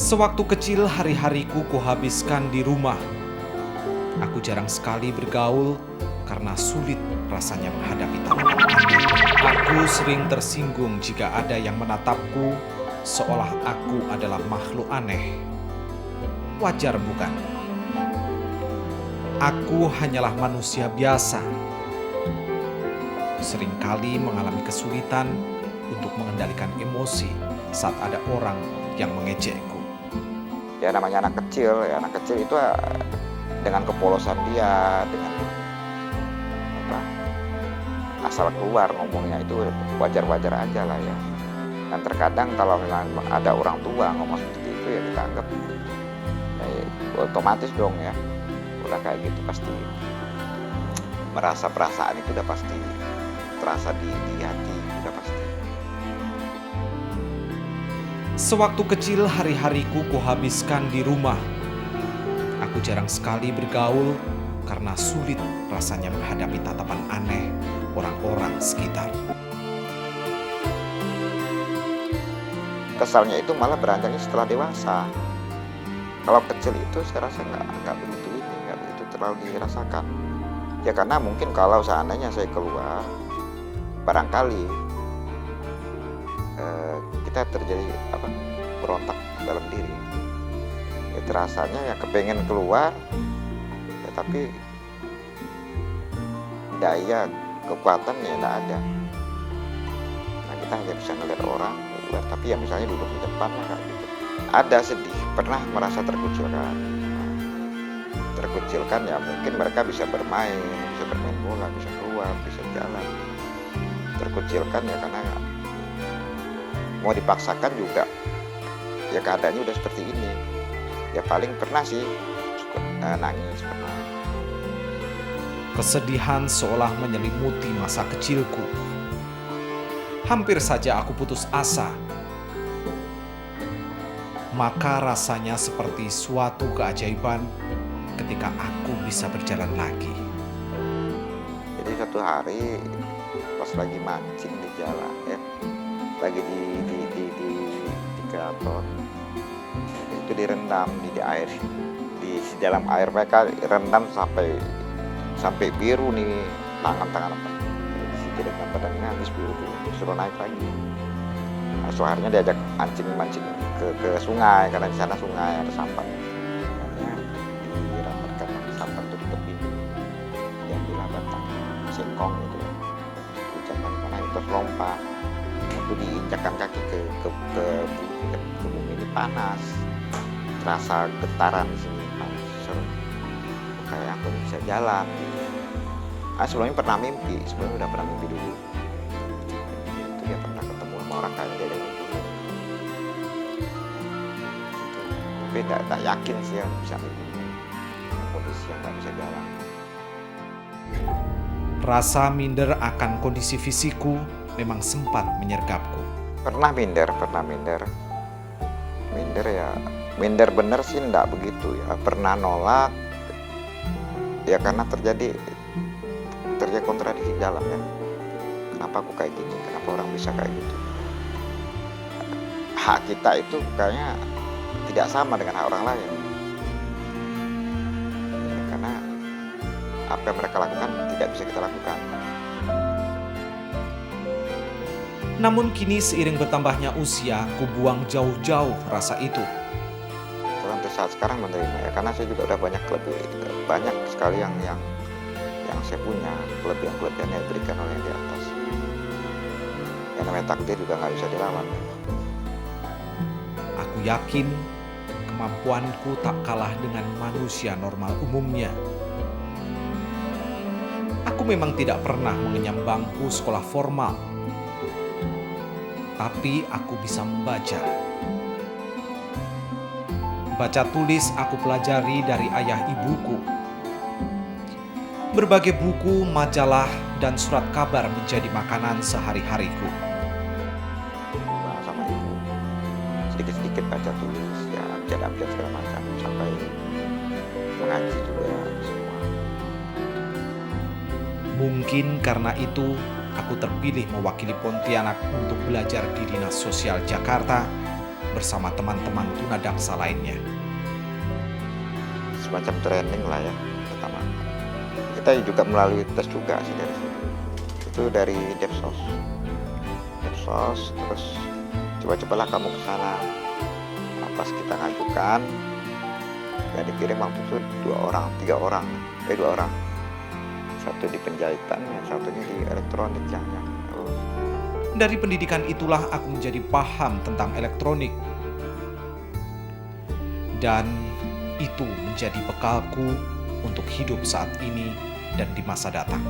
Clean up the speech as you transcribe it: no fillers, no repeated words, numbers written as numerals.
Sewaktu kecil hari-hariku kuhabiskan di rumah. Aku jarang sekali bergaul karena sulit rasanya menghadapi tatapan aneh. Aku sering tersinggung jika ada yang menatapku seolah aku adalah makhluk aneh. Wajar bukan? Aku hanyalah manusia biasa. Seringkali mengalami kesulitan untuk mengendalikan emosi saat ada orang yang mengejekku. Ya namanya anak kecil itu dengan kepolosan dia, dengan apa, asal keluar ngomongnya itu wajar-wajar aja lah ya. Dan terkadang kalau memang ada orang tua ngomong seperti itu ya kita anggap ya, otomatis dong ya, udah kayak gitu pasti merasa perasaan itu udah pasti terasa di hati, udah pasti. Sewaktu kecil hari-hariku kuhabiskan di rumah. Aku jarang sekali bergaul karena sulit rasanya menghadapi tatapan aneh orang-orang sekitar. Kesalnya itu malah beranjaknya setelah dewasa. Kalau kecil itu saya rasa nggak begitu terlalu dirasakan. Ya karena mungkin kalau seandainya saya keluar, barangkali kita terjadi berontak dalam diri. Ya terasanya ya kepengen keluar, ya tapi daya kekuatan ya tidak ada. Nah kita hanya bisa ngeliat orang keluar, tapi ya misalnya duduk di depan lah kayak gitu. Ada sedih, pernah merasa terkucilkan. Terkucilkan ya mungkin mereka bisa bermain bola, bisa keluar, bisa jalan. Terkucilkan ya karena mau dipaksakan juga ya keadaannya udah seperti ini. Ya paling pernah sih nangis pernah. Kesedihan seolah menyelimuti masa kecilku. Hampir saja aku putus asa. Maka rasanya seperti suatu keajaiban ketika aku bisa berjalan lagi. Jadi satu hari pas lagi mancing di jalan ya, lagi di kreator itu direndam di air, di dalam air mereka rendam sampai biru nih tangan si direndam badannya habis biru tuh suruh naik lagi. Nah, soalnya diajak mancing ke sungai karena di sana sungai ada sampan. Makanya dirapatkan sampan itu di tepi yang dilabatan singkong gitu ya. Ucapan karena itu lompat itu diinjakkan kaki ke bumi ini panas, terasa getaran di sini panas, kayak aku bisa jalan. Sebelumnya pernah mimpi dulu. Itu dia pernah ketemu sama orang kaya dia dengan dulu. Tapi tidak yakin sih ya bisa mimpi kondisi yang nggak bisa jalan. Rasa minder akan kondisi fisikku memang sempat menyergapku. Pernah minder ya, minder bener sih enggak begitu ya. Pernah nolak ya karena terjadi kontradiksi dalam ya. Kenapa aku kayak gini, kenapa orang bisa kayak gitu. Hak kita itu kayaknya tidak sama dengan hak orang lain ya, karena apa yang mereka lakukan tidak bisa kita lakukan. Namun kini seiring bertambahnya usia, ku buang jauh-jauh rasa itu. Untuk saat sekarang menerima ya, karena saya juga udah banyak sekali yang saya punya, kelebihan yang diberikan oleh yang di atas. Yang namanya takdir juga nggak bisa dilawan. Aku yakin kemampuanku tak kalah dengan manusia normal umumnya. Aku memang tidak pernah mengenyam bangku sekolah formal, tapi aku bisa membaca. Baca tulis aku pelajari dari ayah ibuku. Berbagai buku, majalah, dan surat kabar menjadi makanan sehari-hariku. Sama ibu, sedikit-sedikit baca tulis, ya abjad segala macam, sampai mengaji juga semua. Mungkin karena itu aku terpilih mewakili Pontianak untuk belajar di Dinas Sosial Jakarta bersama teman-teman tunadaksa lainnya. Semacam training lah ya pertama. Kita juga melalui tes juga sih dari sini. Itu dari Depsos, terus coba-cobalah kamu ke sana. Nah, pas kita ngajukan, ya dikirim waktu itu 3 orang, 2 orang. Satu di penjahitan, yang satunya di elektronik ya. Dari pendidikan itulah aku menjadi paham tentang elektronik. Dan itu menjadi bekalku untuk hidup saat ini dan di masa datang.